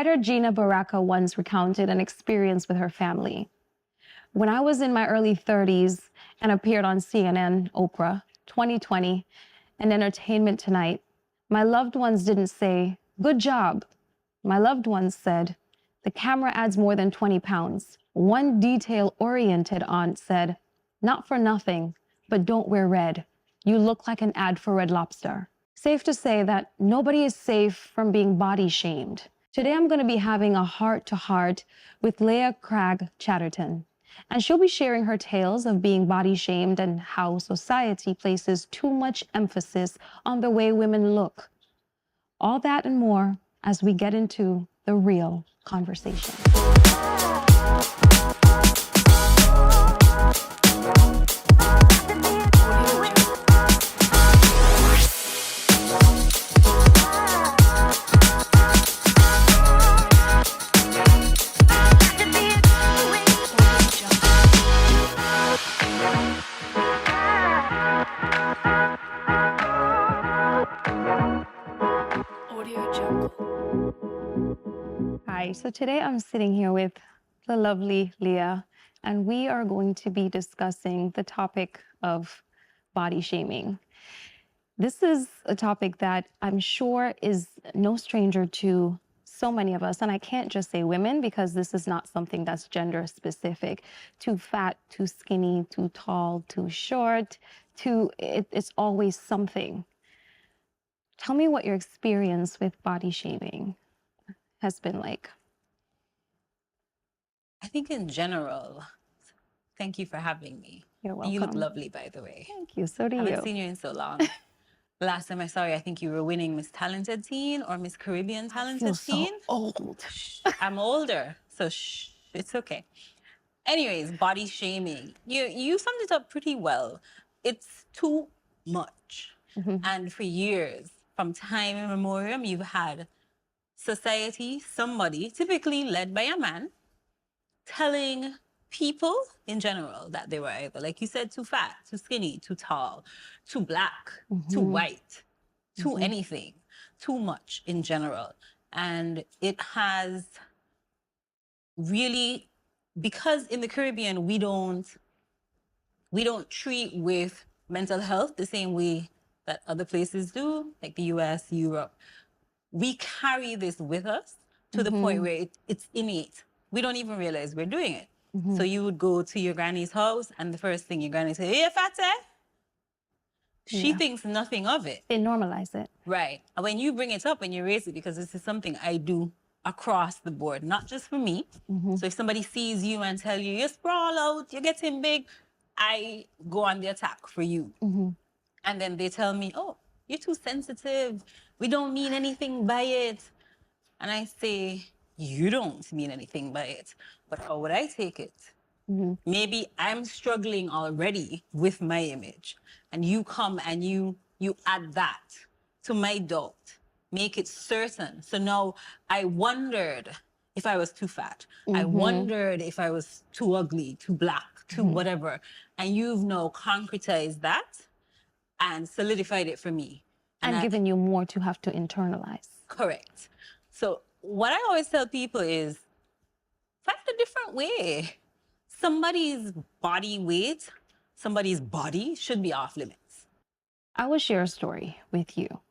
Writer Gina Barraca once recounted an experience with her family. When I was in my early 30s and appeared on CNN, Oprah, 2020, and Entertainment Tonight, my loved ones didn't say, "Good job." My loved ones said, "The camera adds more than 20 pounds. One detail-oriented aunt said, "Not for nothing, but don't wear red. You look like an ad for Red Lobster." Safe to say that nobody is safe from being body shamed. Today, I'm going to be having a heart-to-heart with Leah Crag-Chaderton, and she'll be sharing her tales of being body shamed and how society places too much emphasis on the way women look. All that and more as we get into the real conversation. Hi, so today I'm sitting here with the lovely Leah, and we are going to be discussing the topic of body shaming. This is a topic that I'm sure is no stranger to so many of us, and I can't just say women because this is not something that's gender specific. Too fat, too skinny, too tall, too short, it's always something. Tell me what your experience with body shaming has been like. I think in general, thank you for having me. You're welcome. You look lovely, by the way. Thank you, so do you. I haven't seen you in so long. Last time I saw you, I think you were winning Miss Talented Teen or Miss Caribbean Talented Teen. So old. I'm older, so shh, it's okay. Anyways, body shaming. You summed it up pretty well. It's too much. And for years, from time immemorial, you've had society, somebody, typically led by a man, telling people in general that they were either, like you said, too fat, too skinny, too tall, too black, too white, too anything, too much in general. And it has really, because in the Caribbean, we don't treat with mental health the same way that other places do, like the US, Europe. We carry this with us to the point where it's innate. We don't even realize we're doing it. So you would go to your granny's house and the first thing your granny say, "Hey, fatty." She thinks nothing of it. They normalize it. Right. And when you bring it up and you raise it, because this is something I do across the board, not just for me. So if somebody sees you and tell you, "You sprawl out, you're getting big," I go on the attack for you. And then they tell me, "Oh, you're too sensitive. We don't mean anything by it." And I say, "You don't mean anything by it, but how would I take it? Maybe I'm struggling already with my image, and you come and you add that to my doubt, make it certain. So now I wondered if I was too fat. I wondered if I was too ugly, too black, too whatever. And you've now concretized that and solidified it for me. And given you more to have to internalize. Correct. So what I always tell people is, find a different way. Somebody's body weight, somebody's body should be off limits. I will share a story with you.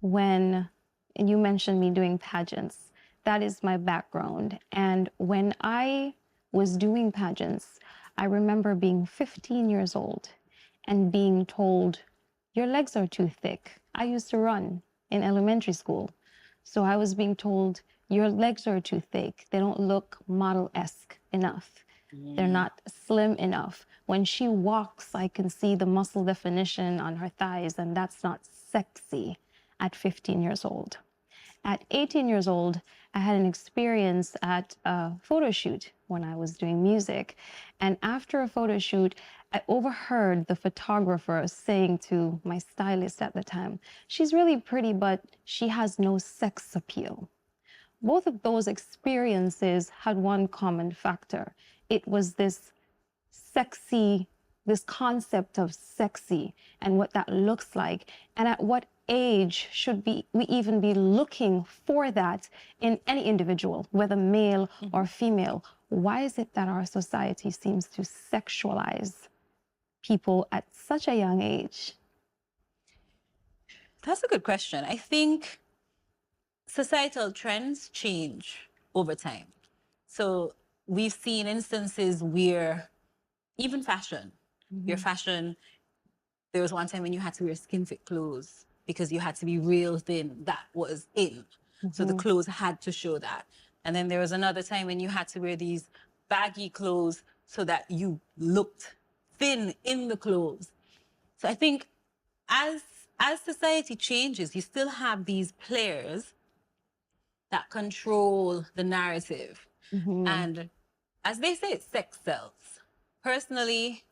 When you mentioned me doing pageants, that is my background. And when I was doing pageants, I remember being 15 years old and being told, "Your legs are too thick." I used to run in elementary school. So I was being told, "Your legs are too thick. They don't look model-esque enough. They're not slim enough. When she walks, I can see the muscle definition on her thighs, and that's not sexy," at 15 years old. At 18 years old, I had an experience at a photo shoot when I was doing music. And after a photo shoot, I overheard the photographer saying to my stylist at the time, "She's really pretty, but she has no sex appeal." Both of those experiences had one common factor. It was this sexy this concept of sexy and what that looks like, and at what age should we even be looking for that in any individual, whether male or female? Why is it that our society seems to sexualize people at such a young age? That's a good question. I think societal trends change over time. So we've seen instances where even fashion, your fashion, there was one time when you had to wear skin fit clothes because you had to be real thin. That was in. So the clothes had to show that. And then there was another time when you had to wear these baggy clothes so that you looked thin in the clothes. So I think as society changes, you still have these players that control the narrative. And as they say, sex sells. Personally,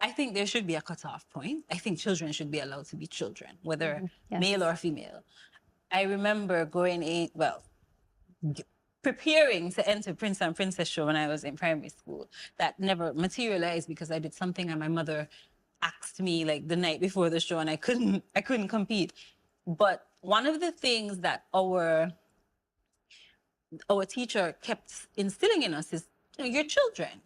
I think there should be a cutoff point. I think children should be allowed to be children, whether male or female. I remember preparing to enter Prince and Princess show when I was in primary school. That never materialized because I did something and my mother asked me like the night before the show and I couldn't compete. But one of the things that our teacher kept instilling in us is, you're children.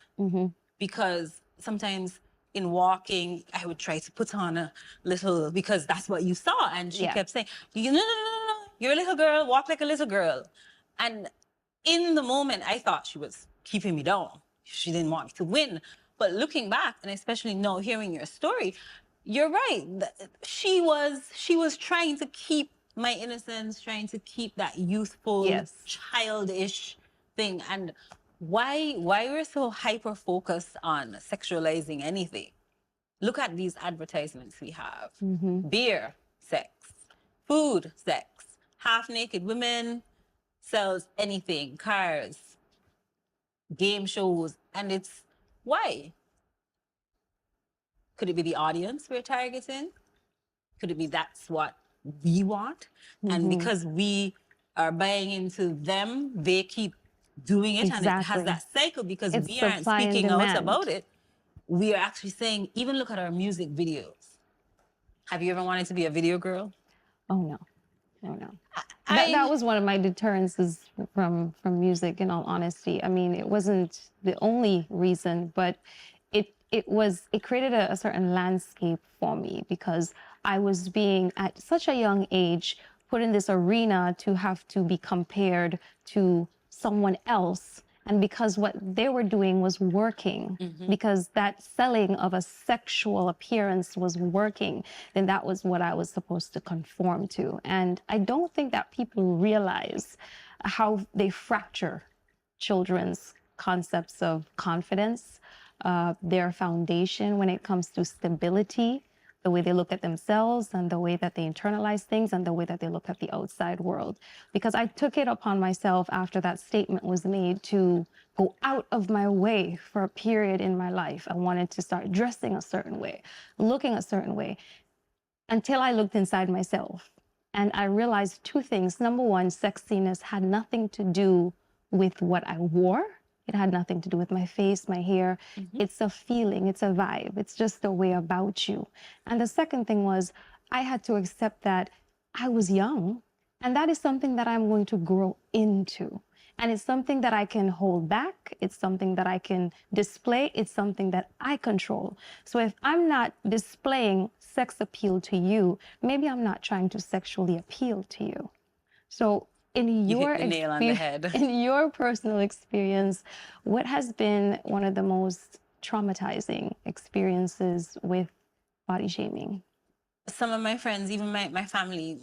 Because sometimes in walking, I would try to put on a little, because that's what you saw. And she kept saying, no, you're a little girl, walk like a little girl. And in the moment, I thought she was keeping me down. She didn't want me to win. But looking back, and especially now hearing your story, you're right. She was trying to keep my innocence, trying to keep that youthful, childish thing. And why we're so hyper focused on sexualizing anything? Look at these advertisements we have. Beer, sex. Food, sex. Half naked women sells anything, cars, game shows, and it's why? Could it be the audience we're targeting? Could it be that's what we want? And because we are buying into them, they keep doing it, and it has that cycle because we aren't speaking out about it. We are actually saying, even look at our music videos. Have you ever wanted to be a video girl? Oh, no. Oh, no. That was one of my deterrences from music, in all honesty. I mean, it wasn't the only reason, but it created a certain landscape for me because I was being, at such a young age, put in this arena to have to be compared to someone else. And because what they were doing was working, because that selling of a sexual appearance was working, then that was what I was supposed to conform to. And I don't think that people realize how they fracture children's concepts of confidence, their foundation when it comes to stability, the way they look at themselves and the way that they internalize things and the way that they look at the outside world. Because I took it upon myself after that statement was made to go out of my way for a period in my life. I wanted to start dressing a certain way, looking a certain way, until I looked inside myself. And I realized two things. Number one, sexiness had nothing to do with what I wore. It had nothing to do with my face, my hair. It's a feeling, it's a vibe. It's just a way about you. And the second thing was I had to accept that I was young, and that is something that I'm going to grow into. And it's something that I can hold back. It's something that I can display. It's something that I control. So if I'm not displaying sex appeal to you, maybe I'm not trying to sexually appeal to you. So in your nail on the head. In your personal experience, what has been one of the most traumatizing experiences with body shaming? Some of my friends, even my family,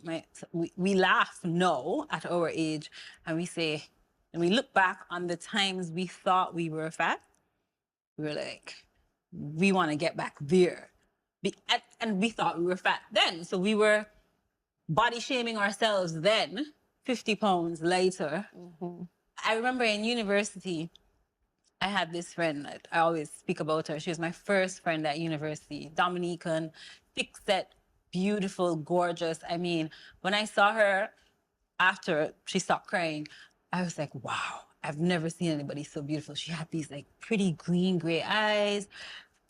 we laugh now at our age, and we say, and we look back on the times we thought we were fat, we were like, we want to get back there. And we thought we were fat then, so we were body shaming ourselves then. 50 pounds later. I remember in university, I had this friend, I always speak about her. She was my first friend at university, Dominican, thick set, beautiful, gorgeous. I mean, when I saw her after she stopped crying, I was like, wow, I've never seen anybody so beautiful. She had these like pretty green, gray eyes,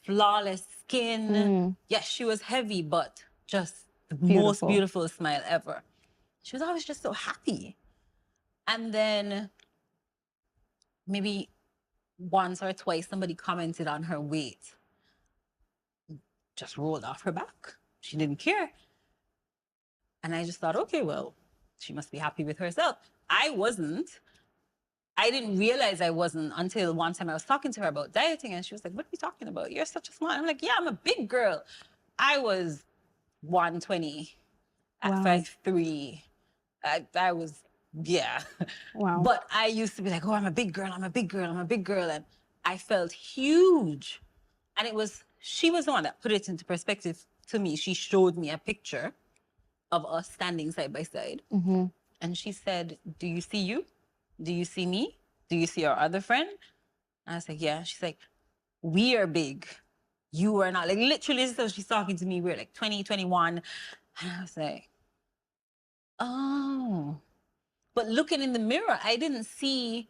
flawless skin. Yes, she was heavy, but just the most Beautiful. beautiful smile ever. She was always just so happy. And then maybe once or twice, somebody commented on her weight. Just rolled off her back. She didn't care. And I just thought, okay, well, she must be happy with herself. I wasn't. I didn't realize I wasn't until one time I was talking to her about dieting, and she was like, what are you talking about? You're such a small. I'm like, yeah, I'm a big girl. I was 120 at Wow. 5'3". I was, yeah. Wow. But I used to be like, oh, I'm a big girl, I'm a big girl, I'm a big girl. And I felt huge. And she was the one that put it into perspective to me. She showed me a picture of us standing side by side. And she said, do you see you? Do you see me? Do you see our other friend? And I was like, yeah. She's like, we are big. You are not. Like, literally, so she's talking to me. We're like 20, 21. And I was like, oh. But looking in the mirror, I didn't see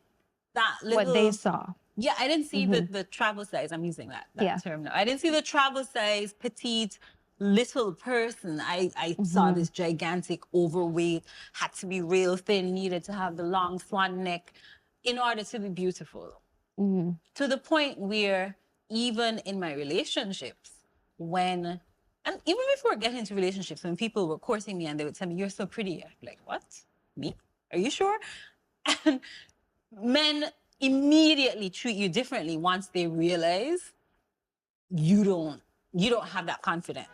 that little... What they saw. Yeah, I didn't see the travel size. I'm using that term now. I didn't see the travel size, petite, little person. I saw this gigantic, overweight, had to be real thin, needed to have the long swan neck in order to be beautiful. To the point where even in my relationships, and even before getting into relationships, when people were courting me and they would tell me, you're so pretty, I'd be like, what? Me? Are you sure? And men immediately treat you differently once they realize you don't have that confidence.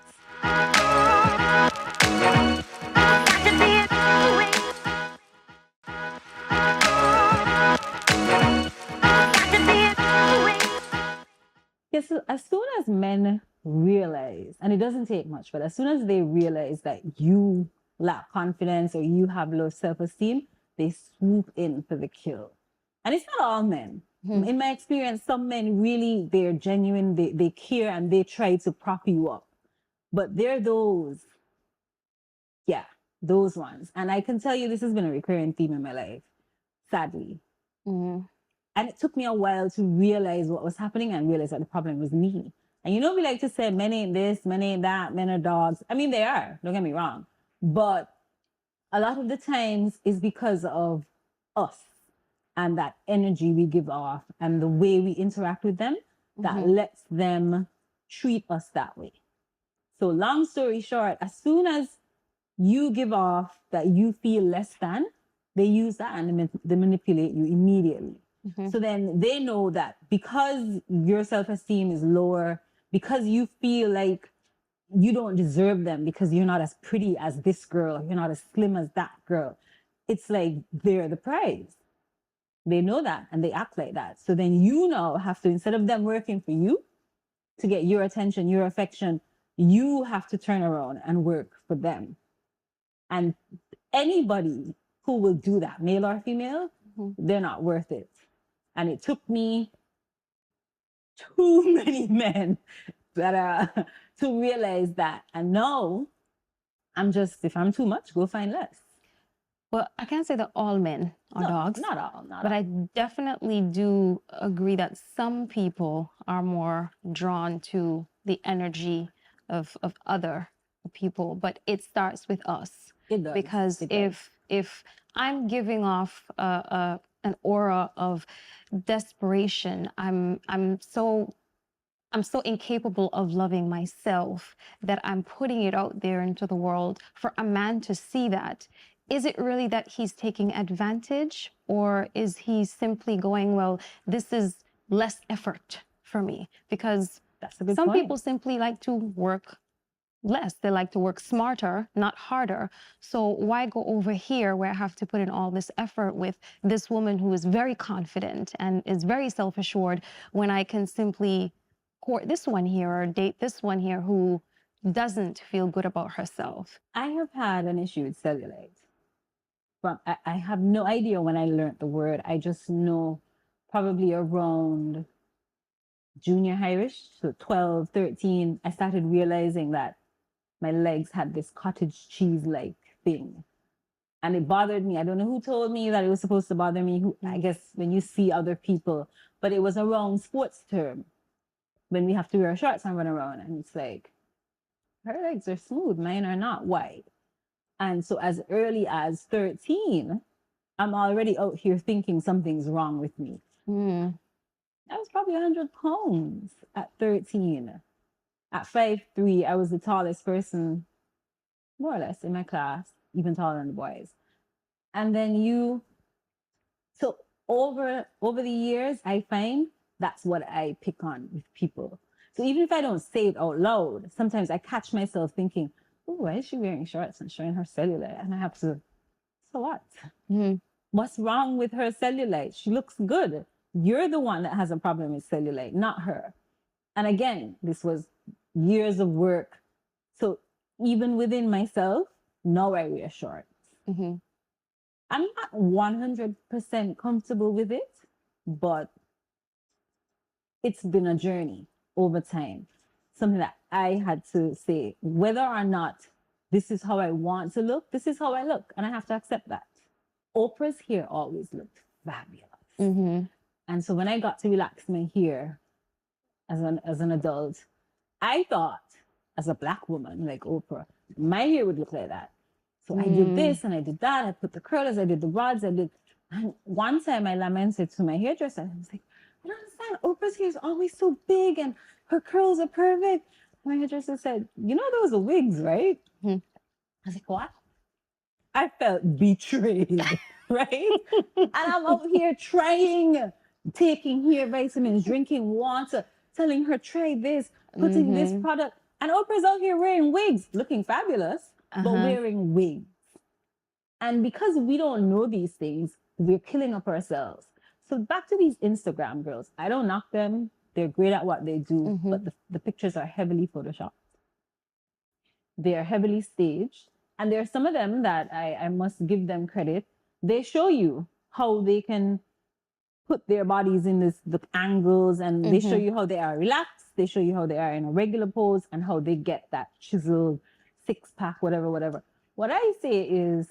Yes, so as soon as men realize, and it doesn't take much, but as soon as they realize that you lack confidence or you have low self-esteem, they swoop in for the kill. And it's not all men. In my experience, some men really, they're genuine, they care, and they try to prop you up. But they're those ones. And I can tell you this has been a recurring theme in my life, sadly. And it took me a while to realize what was happening and realize that the problem was me. And you know, we like to say men ain't this, men ain't that, men are dogs. I mean, they are, don't get me wrong. But a lot of the times is because of us and that energy we give off and the way we interact with them that lets them treat us that way. So long story short, as soon as you give off that you feel less than, they use that and they manipulate you immediately. So then they know that because your self-esteem is lower, because you feel like you don't deserve them because you're not as pretty as this girl, you're not as slim as that girl, it's like they're the prize. They know that and they act like that. So then you now have to, instead of them working for you to get your attention, your affection, you have to turn around and work for them. And anybody who will do that, male or female, they're not worth it. And it took me too many men that to realize that. And now I'm just, if I'm too much, go find less. Well, I can't say that all men are dogs. Not all. But I definitely do agree that some people are more drawn to the energy of other people. But it starts with us. It does. Because if I'm giving off an aura of desperation, I'm so incapable of loving myself that I'm putting it out there into the world for a man to see that. Is it really that he's taking advantage, or is he simply going, well, this is less effort for me? Because that's a good some point. people simply like to work less. They like to work smarter, not harder. So why go over here where I have to put in all this effort with this woman who is very confident and is very self-assured when I can simply court this one here or date this one here who doesn't feel good about herself? I have had an issue with cellulite. But I have no idea when I learned the word. I just know probably around junior high-ish, so 12, 13, I started realizing that my legs had this cottage cheese-like thing. And it bothered me. I don't know who told me that it was supposed to bother me. I guess when you see other people. But it was a wrong sports term. when we have to wear shorts and run around, and it's like, her legs are smooth, mine are not. Why? And so as early as 13, I'm already out here thinking something's wrong with me. I was probably 100 pounds at 13. At 5'3", I was the tallest person, more or less, in my class, even taller than the boys. And then so over the years, I find that's what I pick on with people. So even if I don't say it out loud, sometimes I catch myself thinking, oh, why is she wearing shorts and showing her cellulite? And I have to, so what? What's wrong with her cellulite? She looks good. You're the one that has a problem with cellulite, not her. And again, this was years of work. So even within myself, now I wear shorts. I'm not 100% comfortable with it, but it's been a journey over time. Something that I had to say, whether or not this is how I want to look, this is how I look. And I have to accept that. Oprah's hair always looked fabulous. And so when I got to relax my hair as an adult, I thought, as a Black woman like Oprah, my hair would look like that. So I did this and I did that. I put the curlers, I did the rods, And one time I lamented to my hairdresser. I was like, I don't understand. Oprah's hair is always so big and her curls are perfect. My hairdresser said, you know those are wigs, right? I was like, what? I felt betrayed, right? And I'm out here taking hair vitamins, drinking water, telling her, try this, putting this product. And Oprah's out here wearing wigs, looking fabulous, but wearing wigs. And because we don't know these things, we're killing up ourselves. So back to these Instagram girls. I don't knock them. They're great at what they do, but the pictures are heavily photoshopped. They are heavily staged. And there are some of them that I must give them credit. They show you how they can put their bodies in the angles, and they show you how they are relaxed. They show you how they are in a regular pose and how they get that chiseled six-pack, whatever. What I say is,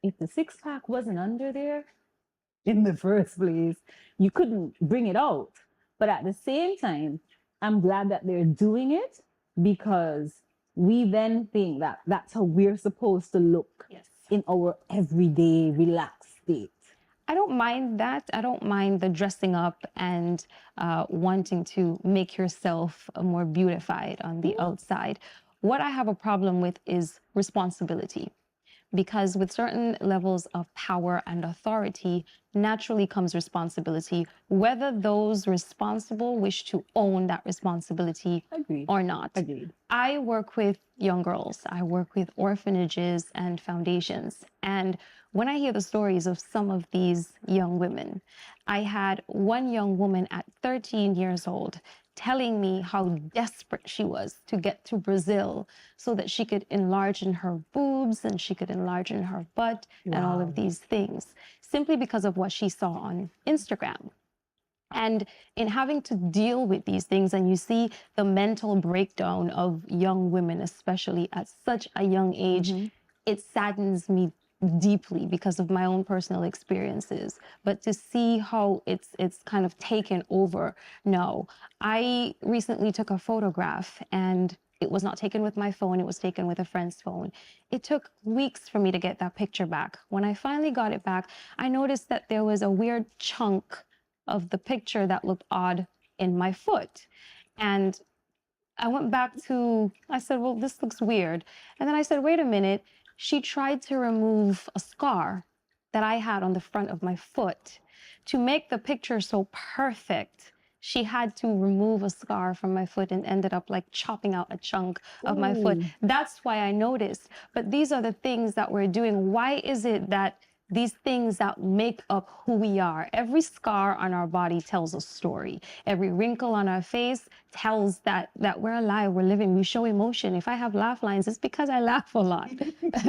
if the six-pack wasn't under there in the first place, you couldn't bring it out. But at the same time, I'm glad that they're doing it, because we then think that that's how we're supposed to look in our everyday relaxed state. I don't mind that. I don't mind the dressing up and wanting to make yourself more beautified on the outside. What I have a problem with is responsibility. Because with certain levels of power and authority, naturally comes responsibility, whether those responsible wish to own that responsibility or not. I work with young girls. I work with orphanages and foundations. And when I hear the stories of some of these young women, I had one young woman at 13 years old telling me how desperate she was to get to Brazil so that she could enlarge in her boobs and she could enlarge in her butt and all of these things, simply because of what she saw on Instagram. And in having to deal with these things, and you see the mental breakdown of young women, especially at such a young age, it saddens me deeply because of my own personal experiences. But to see how it's kind of taken over now. I recently took a photograph, and it was not taken with my phone, it was taken with a friend's phone. It took weeks for me to get that picture back. When I finally got it back, I noticed that there was a weird chunk of the picture that looked odd in my foot. And I went back I said, well, this looks weird. And then I said, wait a minute. She tried to remove a scar that I had on the front of my foot. To make the picture so perfect, she had to remove a scar from my foot and ended up like chopping out a chunk of my foot. That's why I noticed. But these are the things that we're doing. Why is it that these things that make up who we are? Every scar on our body tells a story. Every wrinkle on our face tells that we're alive, we're living, we show emotion. If I have laugh lines, it's because I laugh a lot.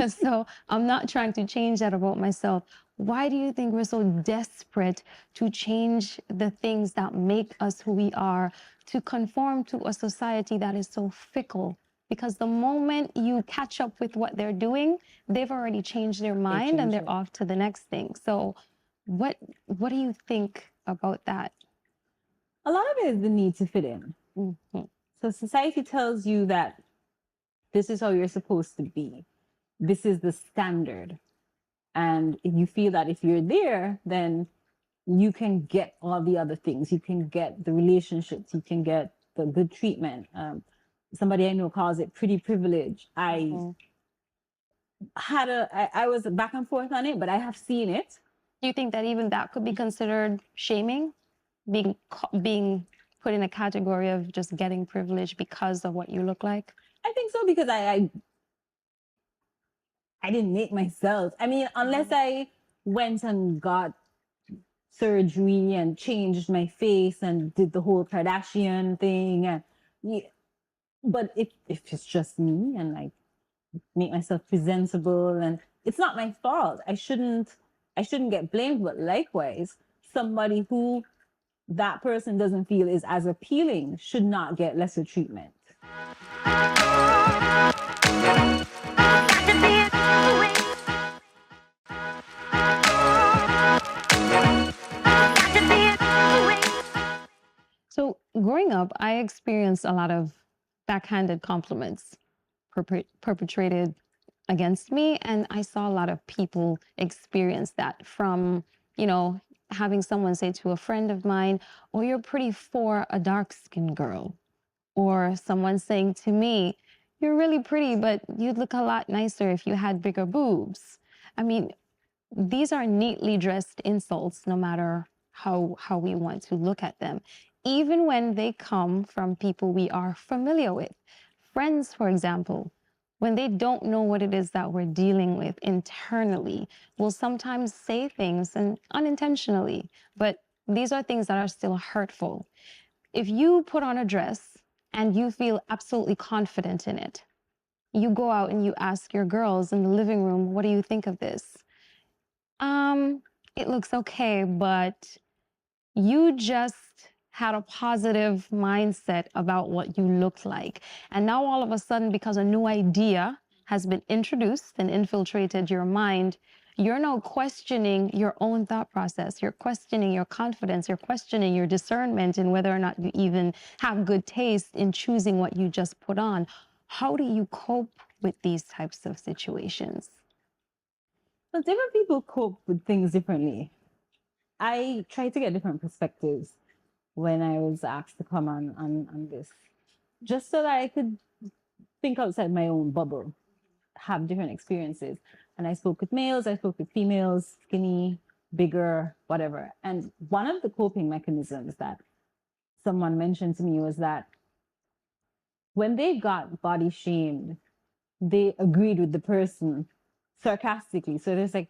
So I'm not trying to change that about myself. Why do you think we're so desperate to change the things that make us who we are, to conform to a society that is so fickle? Because the moment you catch up with what they're doing, they've already changed their mind and they're off to the next thing. So what do you think about that? A lot of it is the need to fit in. Mm-hmm. So society tells you that this is how you're supposed to be. This is the standard. And you feel that if you're there, then you can get all the other things. You can get the relationships. You can get the good treatment. Somebody I know calls it pretty privilege. I was back and forth on it, but I have seen it. Do you think that even that could be considered shaming, being put in a category of just getting privilege because of what you look like? I think so, because I didn't make myself. I mean, unless I went and got surgery and changed my face and did the whole Kardashian thing, and yeah. But if it's just me and I make myself presentable, and it's not my fault, I shouldn't get blamed. But likewise, somebody who that person doesn't feel is as appealing should not get lesser treatment. So growing up, I experienced a lot of backhanded compliments perpetrated against me. And I saw a lot of people experience that from, having someone say to a friend of mine, "Oh, you're pretty for a dark-skinned girl." Or someone saying to me, "You're really pretty, but you'd look a lot nicer if you had bigger boobs." I mean, these are neatly dressed insults, no matter how we want to look at them, even when they come from people we are familiar with. Friends, for example, when they don't know what it is that we're dealing with internally, will sometimes say things, and unintentionally, but these are things that are still hurtful. If you put on a dress and you feel absolutely confident in it, you go out and you ask your girls in the living room, "What do you think of this?" It looks okay, but you just had a positive mindset about what you looked like. And now all of a sudden, because a new idea has been introduced and infiltrated your mind, you're now questioning your own thought process. You're questioning your confidence. You're questioning your discernment and whether or not you even have good taste in choosing what you just put on. How do you cope with these types of situations? Well, different people cope with things differently. I try to get different perspectives when I was asked to come on this, just so that I could think outside my own bubble, have different experiences. And I spoke with males, I spoke with females, skinny, bigger, whatever. And one of the coping mechanisms that someone mentioned to me was that when they got body shamed, they agreed with the person sarcastically. So there's like,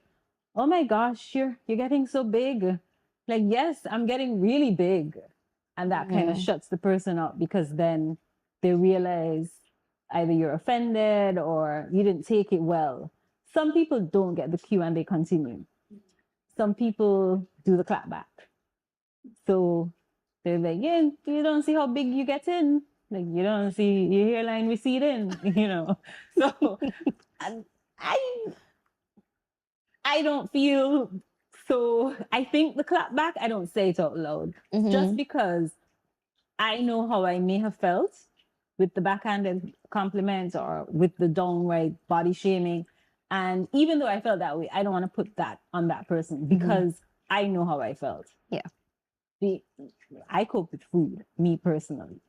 "Oh my gosh, you're getting so big." Like, yes, I'm getting really big. And that kind of shuts the person up, because then they realize either you're offended or you didn't take it well. Some people don't get the cue and they continue. Some people do the clap back. So they're like, "Yeah, you don't see how big you get in. Like, you don't see your hairline receding," So and I don't feel so. I think the clap back, I don't say it out loud, just because I know how I may have felt with the backhanded compliments or with the downright body shaming. And even though I felt that way, I don't want to put that on that person, because I know how I felt. Yeah. I cope with food, me personally.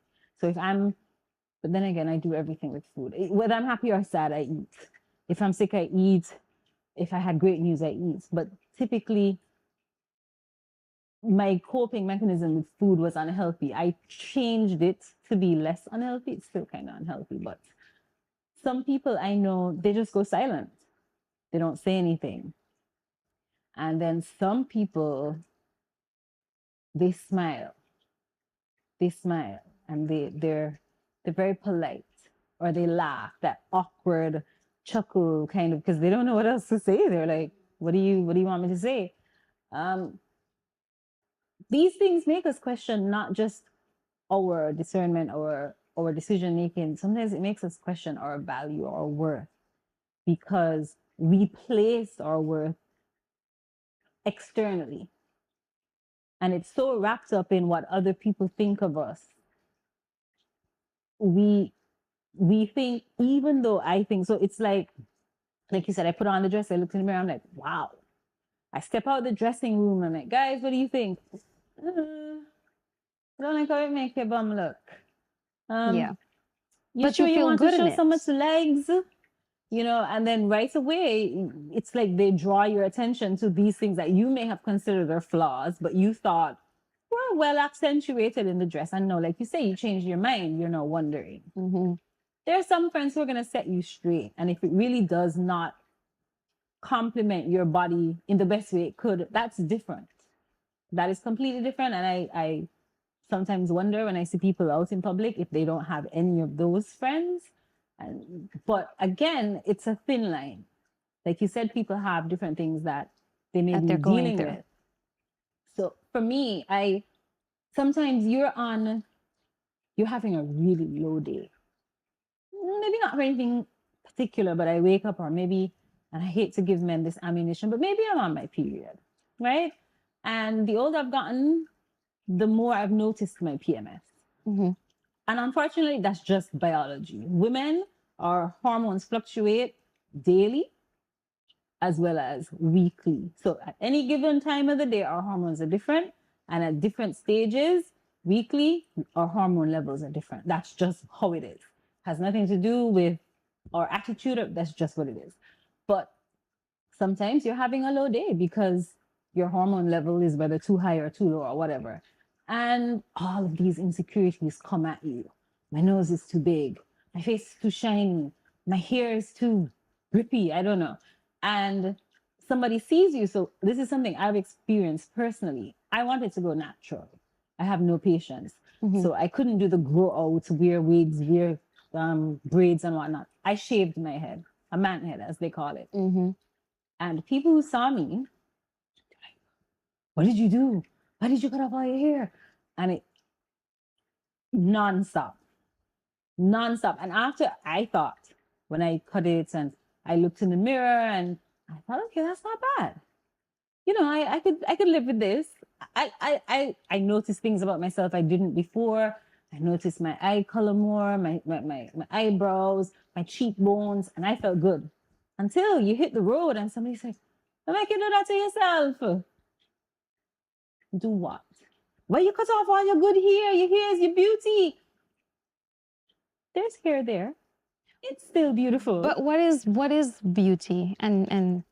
So but then again, I do everything with food. Whether I'm happy or sad, I eat. If I'm sick, I eat. If I had great news, I eat. But typically, my coping mechanism with food was unhealthy. I changed it to be less unhealthy. It's still kind of unhealthy, but some people I know, they just go silent. They don't say anything. And then some people, they smile. They smile, and they're very polite, or they laugh, that awkward chuckle kind of, because they don't know what else to say. They're like, what do you want me to say? These things make us question not just our discernment or our decision making. Sometimes it makes us question our value or worth, because we place our worth externally, and it's so wrapped up in what other people think of us we think, even though I think so, it's like you said, I put on the dress, I looked in the mirror, I'm like, wow. I step out the dressing room, I'm like, guys, what do you think? I don't like how it make your bum look. Yeah. You But sure you you feel want to good in show it. so much legs? You know, and then right away, it's like they draw your attention to these things that you may have considered are flaws, but you thought were well accentuated in the dress. And no, like you say, you changed your mind. You're now wondering. Mm-hmm. There are some friends who are going to set you straight. And if it really does not complement your body in the best way it could, that's different. That is completely different. And I sometimes wonder when I see people out in public if they don't have any of those friends. But again, it's a thin line. Like you said, people have different things that they may That be they're going dealing through. with. So for me, sometimes you're having a really low day. Maybe not for anything particular, but I wake up, or maybe, and I hate to give men this ammunition, but maybe I'm on my period, right? And the older I've gotten, the more I've noticed my PMS. Mm-hmm. And unfortunately, that's just biology. Women, our hormones fluctuate daily as well as weekly. So at any given time of the day, our hormones are different. And at different stages, weekly, our hormone levels are different. That's just how it is. Has nothing to do with our attitude. That's just what it is. But sometimes you're having a low day because your hormone level is whether too high or too low or whatever. And all of these insecurities come at you. My nose is too big. My face is too shiny. My hair is too grippy. I don't know. And somebody sees you. So this is something I've experienced personally. I wanted to go natural. I have no patience. Mm-hmm. So I couldn't do the grow out, wear wigs, wear braids and whatnot. I shaved my head, a man head, as they call it. Mm-hmm. And people who saw me, what did you do? Why did you cut off all your hair? And it nonstop. And after I thought, when I cut it and I looked in the mirror and I thought, okay, that's not bad. You know, I could live with this. I noticed things about myself I didn't before. I noticed my eye color more, my eyebrows, my cheekbones, and I felt good. Until you hit the road and somebody says, "Why make you do that to yourself?" Do what? Why you cut off all your good hair? Your hair is your beauty. There's hair there. It's still beautiful. But what is beauty, and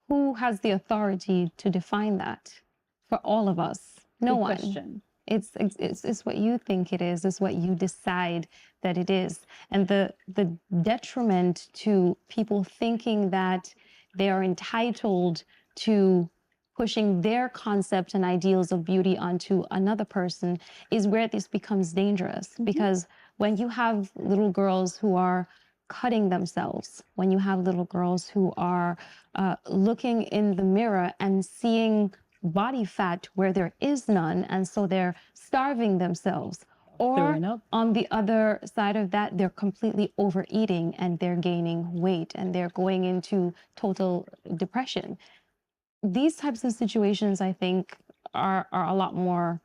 who has the authority to define that for all of us? No Good one. question. It's what you think it is. It's what you decide that it is. And the detriment to people thinking that they are entitled to pushing their concept and ideals of beauty onto another person is where this becomes dangerous. Mm-hmm. Because when you have little girls who are cutting themselves, when you have little girls who are looking in the mirror and seeing body fat where there is none, and so they're starving themselves. Or on the other side of that, they're completely overeating and they're gaining weight and they're going into total depression. These types of situations, I think, are a lot more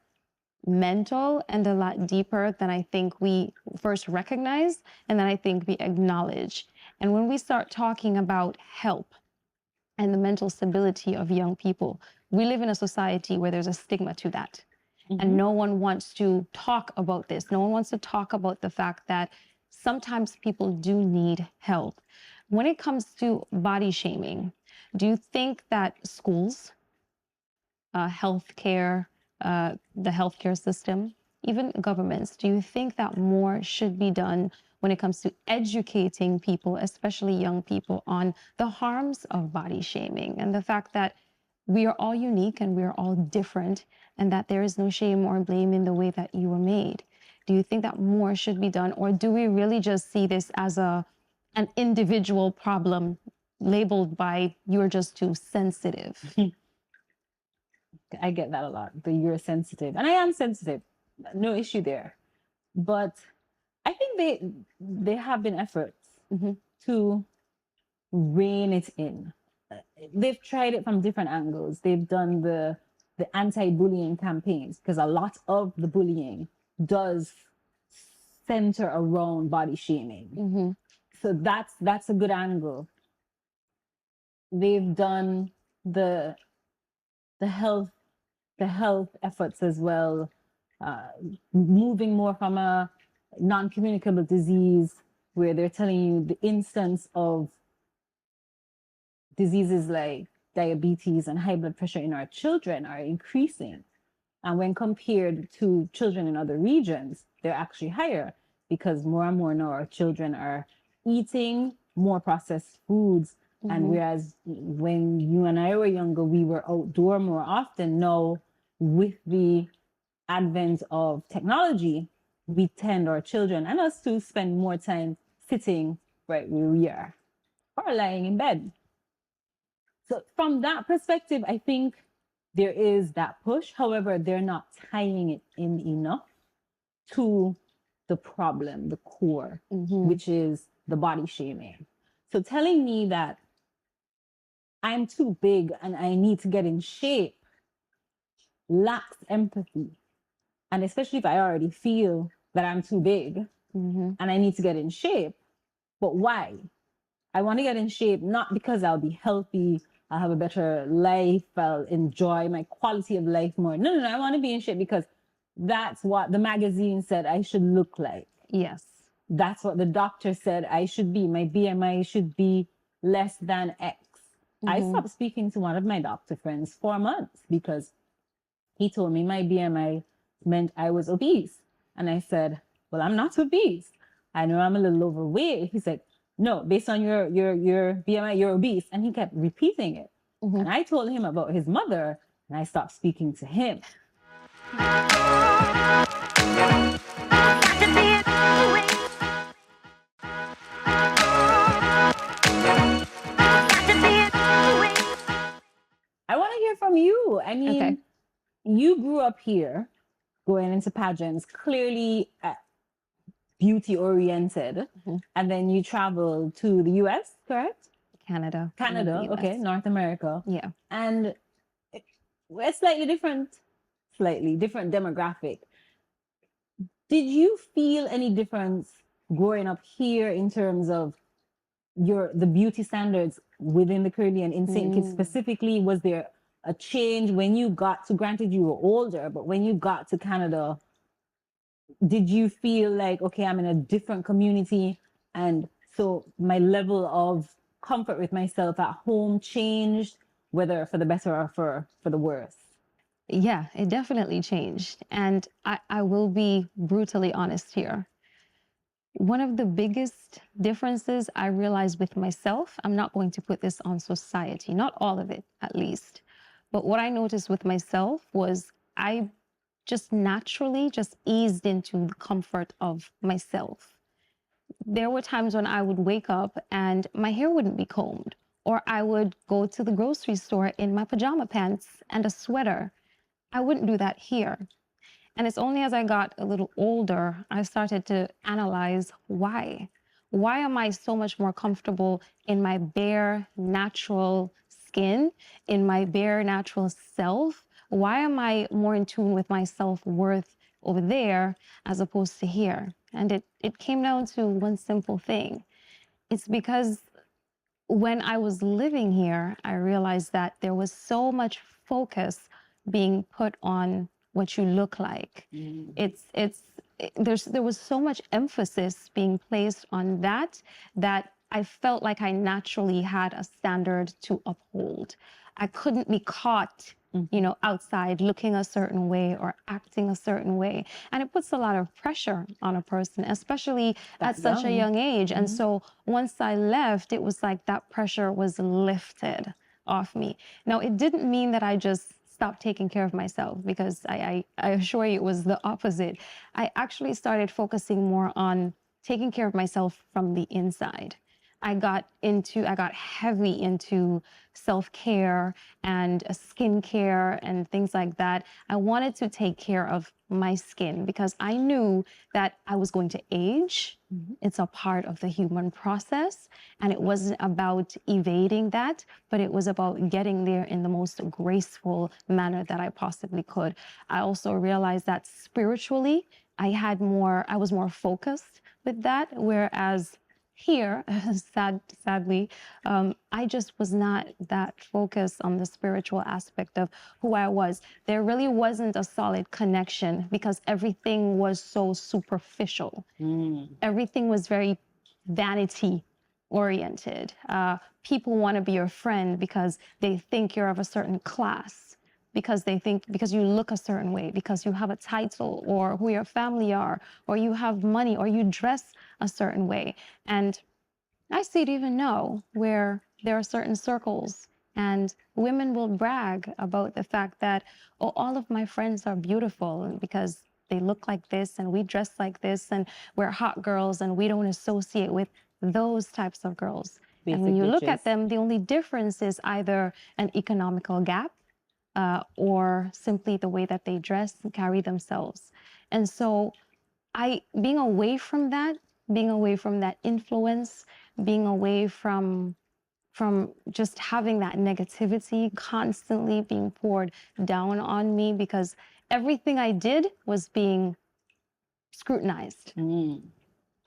mental and a lot deeper than I think we first recognize and then I think we acknowledge. And when we start talking about help and the mental stability of young people, we live in a society where there's a stigma to that. Mm-hmm. And no one wants to talk about this. No one wants to talk about the fact that sometimes people do need help. When it comes to body shaming, do you think that schools, healthcare, the healthcare system, even governments, do you think that more should be done when it comes to educating people, especially young people, on the harms of body shaming and the fact that we are all unique and we are all different and that there is no shame or blame in the way that you were made? Do you think that more should be done, or do we really just see this as an individual problem labeled by you're just too sensitive? I get that a lot, but you're sensitive. And I am sensitive. No issue there. But I think they have been efforts to rein it in. They've tried it from different angles. They've done the anti-bullying campaigns, because a lot of the bullying does center around body shaming. So that's a good angle. They've done the health efforts as well, moving more from a non-communicable disease where they're telling you the instance of diseases like diabetes and high blood pressure in our children are increasing. And when compared to children in other regions, they're actually higher because more and more now our children are eating more processed foods. And whereas when you and I were younger, we were outdoor more often. Now, with the advent of technology, we tend our children and us to spend more time sitting right where we are or lying in bed. So from that perspective, I think there is that push. However, they're not tying it in enough to the problem, the core, which is the body shaming. So telling me that I'm too big and I need to get in shape lacks empathy. And especially if I already feel that I'm too big and I need to get in shape. But why? I want to get in shape not because I'll be healthy, I'll have a better life, I'll enjoy my quality of life more. No. I want to be in shape because that's what the magazine said I should look like. Yes. That's what the doctor said I should be. My BMI should be less than X. I stopped speaking to one of my doctor friends for months because he told me my BMI meant I was obese. And I said, well, I'm not obese. I know I'm a little overweight. He said, no, based on your BMI, you're obese. And he kept repeating it. And I told him about his mother and I stopped speaking to him. I want to hear from you. I mean, you grew up here going into pageants, clearly beauty oriented, and then you traveled to the US, correct? Canada, okay, North America. Yeah. And we're slightly different demographic. Did you feel any difference growing up here in terms of the beauty standards within the Caribbean, in St. Kitts specifically? Was there a change when you got to, granted you were older, but when you got to Canada, did you feel like, okay, I'm in a different community, and so my level of comfort with myself at home changed, whether for the better or for the worse? Yeah, it definitely changed. And I will be brutally honest here. One of the biggest differences I realized with myself, I'm not going to put this on society, not all of it at least, but what I noticed with myself was I just naturally just eased into the comfort of myself. There were times when I would wake up and my hair wouldn't be combed, or I would go to the grocery store in my pajama pants and a sweater. I wouldn't do that here. And it's only as I got a little older, I started to analyze why. Why am I so much more comfortable in my bare, natural skin, in my bare, natural self? Why am I more in tune with my self-worth over there as opposed to here? And it came down to one simple thing. It's because when I was living here, I realized that there was so much focus being put on what you look like. There was so much emphasis being placed on that I felt like I naturally had a standard to uphold. I couldn't be caught, outside looking a certain way or acting a certain way. And it puts a lot of pressure on a person, especially at such a young age. And so once I left, it was like that pressure was lifted off me. Now, it didn't mean that I just stopped taking care of myself, because I assure you it was the opposite. I actually started focusing more on taking care of myself from the inside. I got heavy into self-care and skincare and things like that. I wanted to take care of my skin because I knew that I was going to age. It's a part of the human process, and it wasn't about evading that, but it was about getting there in the most graceful manner that I possibly could. I also realized that spiritually, I was more focused with that, whereas here, sadly, I just was not that focused on the spiritual aspect of who I was. There really wasn't a solid connection because everything was so superficial. Everything was very vanity oriented. People want to be your friend because they think you're of a certain class, because you look a certain way, because you have a title, or who your family are, or you have money, or you dress a certain way. And I see it even now, where there are certain circles and women will brag about the fact that, oh, all of my friends are beautiful because they look like this and we dress like this and we're hot girls and we don't associate with those types of girls. And when you look at them, the only difference is either an economical gap, or simply the way that they dress and carry themselves. And so being away from that influence, being away from just having that negativity constantly being poured down on me, because everything I did was being scrutinized.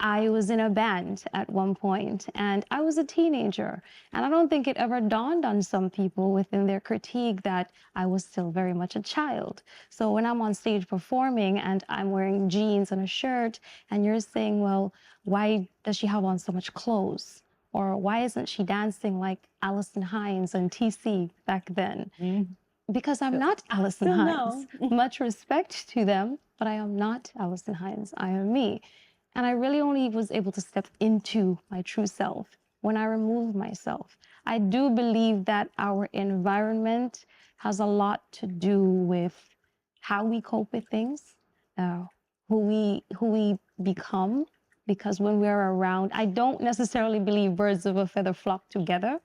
I was in a band at one point, and I was a teenager, and I don't think it ever dawned on some people within their critique that I was still very much a child. So when I'm on stage performing and I'm wearing jeans and a shirt, and you're saying, well, why does she have on so much clothes? Or why isn't she dancing like Alison Hines and TC back then? Because I'm not Alison Hines. Much respect to them, but I am not Alison Hines. I am me. And I really only was able to step into my true self when I removed myself. I do believe that our environment has a lot to do with how we cope with things, who we become. Because when we're around, I don't necessarily believe birds of a feather flock together,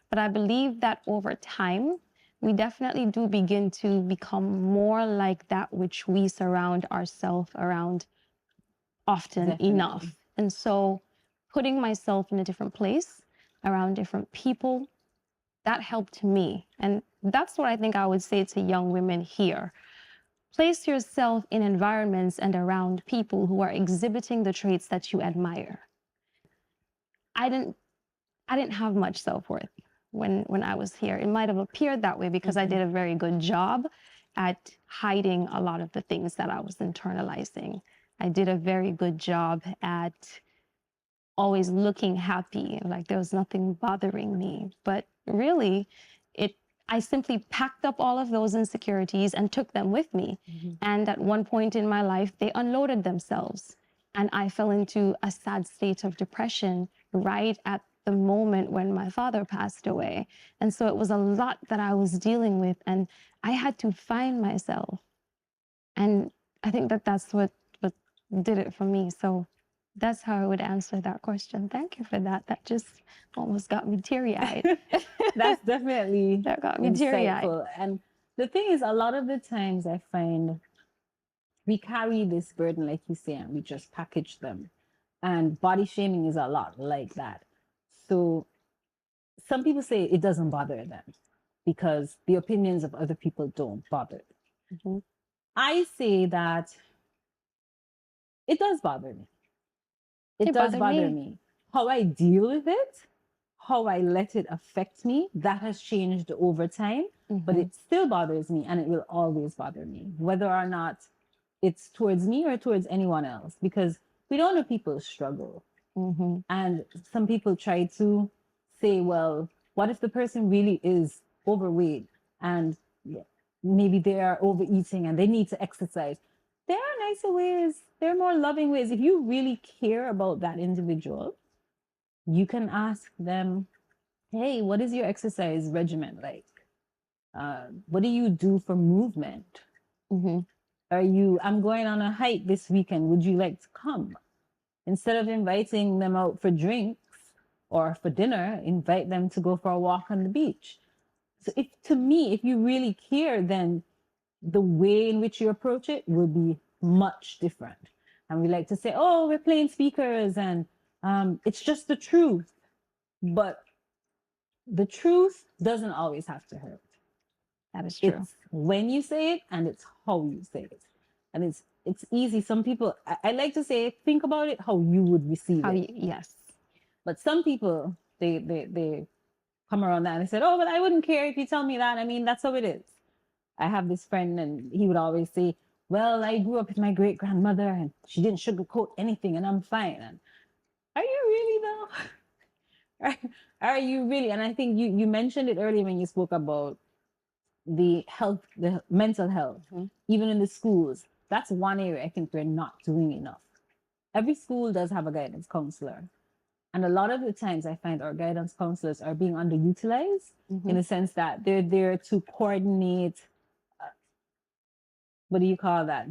but I believe that over time, we definitely do begin to become more like that which we surround ourselves around often enough. And so putting myself in a different place around different people, that helped me. And that's what I think I would say to young women here. Place yourself in environments and around people who are exhibiting the traits that you admire. I didn't have much self-worth when I was here. It might have appeared that way because I did a very good job at hiding a lot of the things that I was internalizing. I did a very good job at always looking happy, like there was nothing bothering me. But really, I simply packed up all of those insecurities and took them with me. And at one point in my life, they unloaded themselves. And I fell into a sad state of depression right at the moment when my father passed away. And so it was a lot that I was dealing with, and I had to find myself. And I think that that's what did it for me. So that's how I would answer that question. Thank you for that. That just almost got me teary-eyed. That's definitely that got me teary-eyed. And the thing is, a lot of the times I find we carry this burden, like you say, and we just package them. And body shaming is a lot like that. So some people say it doesn't bother them because the opinions of other people don't bother them. I say that it does bother me. It does bother me. How I deal with it, how I let it affect me, that has changed over time, but it still bothers me and it will always bother me, whether or not it's towards me or towards anyone else, because we don't know people's struggle. And some people try to say, well, what if the person really is overweight and maybe they are overeating and they need to exercise? There are nicer ways. There are more loving ways. If you really care about that individual, you can ask them, hey, what is your exercise regimen like? What do you do for movement? I'm going on a hike this weekend. Would you like to come? Instead of inviting them out for drinks or for dinner, invite them to go for a walk on the beach. So to me, if you really care, then the way in which you approach it will be much different. And we like to say, oh, we're playing speakers and it's just the truth. But the truth doesn't always have to hurt. That is true. It's when you say it and it's how you say it. And it's it's easy. Some people, I like to say, think about it how you would receive How it. you, yes. But some people, they come around that and they said, oh, but I wouldn't care if you tell me that. I mean, that's how it is. I have this friend and he would always say, well, I grew up with my great grandmother and she didn't sugarcoat anything and I'm fine. And are you really though? Are you really? And I think you mentioned it earlier when you spoke about the health, the mental health, even in the schools. That's one area I think we're not doing enough. Every school does have a guidance counselor. And a lot of the times I find our guidance counselors are being underutilized in the sense that they're there to coordinate, what do you call that?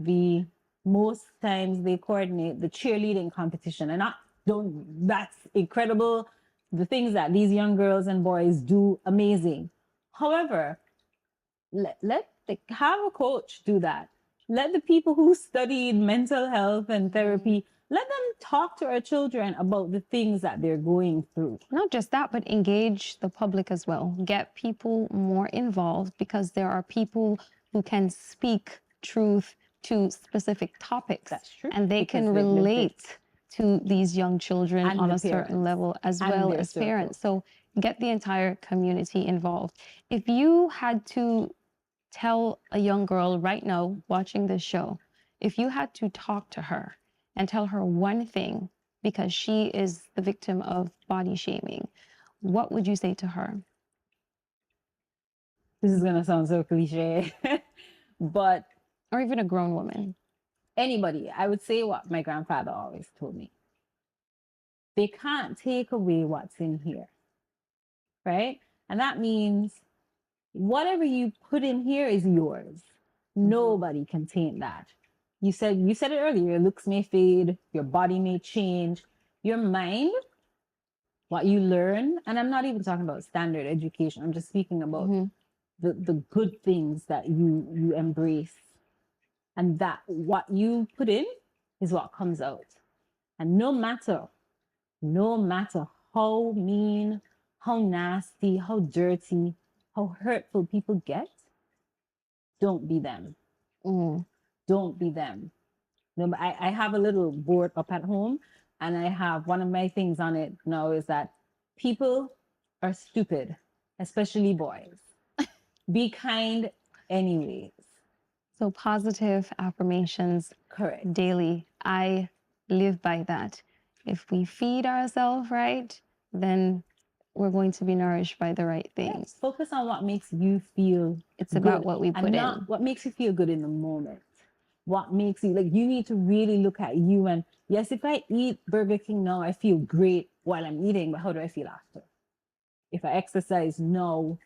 Most times they coordinate the cheerleading competition. And that's incredible. The things that these young girls and boys do, amazing. However, have a coach do that. Let the people who studied mental health and therapy, let them talk to our children about the things that they're going through. Not just that, but engage the public as well. Get people more involved because there are people who can speak truth to specific topics. That's true. And they Because can they've lived relate to these young children And on the a certain parents. level as And well their as circle. parents. So get the entire community involved. If you had to tell a young girl right now watching this show, if you had to talk to her and tell her one thing because she is the victim of body shaming, what would you say to her? This is going to sound so cliche, but Or even a grown woman. anybody, I would say what my grandfather always told me. They can't take away what's in here, right? And that means whatever you put in here is yours. Nobody can taint that. You said it earlier, your looks may fade, your body may change, your mind, what you learn, and I'm not even talking about standard education. I'm just speaking about the good things that you embrace. And that what you put in is what comes out. And no matter how mean, how nasty, how dirty, how hurtful people get, don't be them. Don't be them. No, I have a little board up at home and I have one of my things on it now is that people are stupid, especially boys. Be kind anyways. So positive affirmations. Correct. Daily. I live by that. If we feed ourselves right, then we're going to be nourished by the right things. Yes. Focus on what makes you feel It's good about what we put and not in. what makes you feel good in the moment. What makes you, like, you need to really look at you and, yes, if I eat Burger King now, I feel great while I'm eating, but how do I feel after? If I exercise now,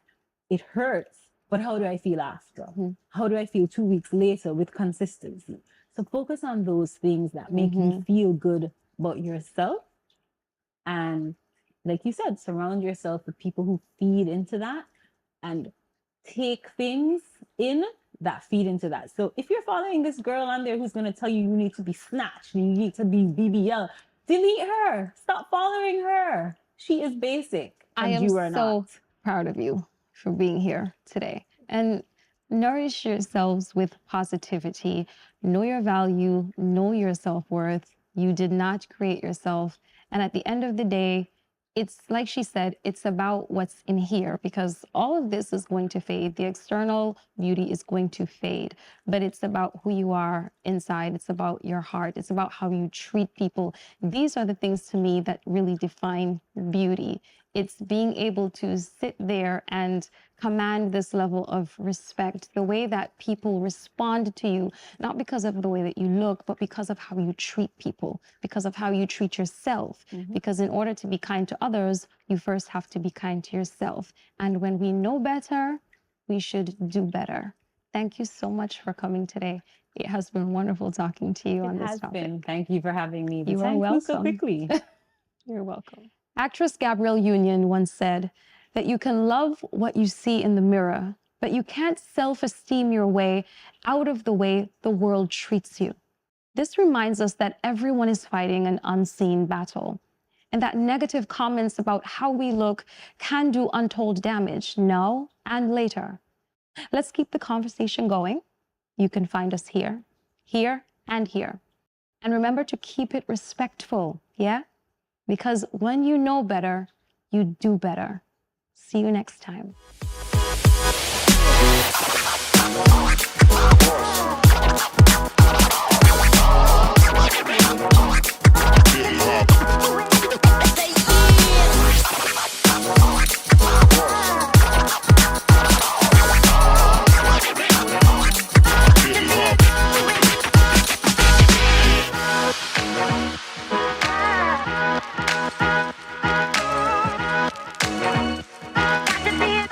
it hurts, but how do I feel after? How do I feel 2 weeks later with consistency? So focus on those things that make you feel good about yourself. And like you said, surround yourself with people who feed into that and take things in that feed into that. So if you're following this girl on there who's going to tell you you need to be snatched, you need to be BBL, delete her. Stop following her. She is basic. I am so proud of you for being here today. And nourish yourselves with positivity. Know your value, know your self-worth. You did not create yourself. And at the end of the day, it's like she said, it's about what's in here because all of this is going to fade. The external beauty is going to fade, but it's about who you are inside. It's about your heart. It's about how you treat people. These are the things to me that really define beauty. It's being able to sit there and command this level of respect, the way that people respond to you, not because of the way that you look, but because of how you treat people, because of how you treat yourself. Because in order to be kind to others, you first have to be kind to yourself. And when we know better, we should do better. Thank you so much for coming today. It has been wonderful talking to you on this topic. Thank you for having me. You are welcome. So quickly. You're welcome. Actress Gabrielle Union once said that you can love what you see in the mirror, but you can't self-esteem your way out of the way the world treats you. This reminds us that everyone is fighting an unseen battle, and that negative comments about how we look can do untold damage now and later. Let's keep the conversation going. You can find us here, and here. And remember to keep it respectful, yeah? Because when you know better, you do better. See you next time. To be a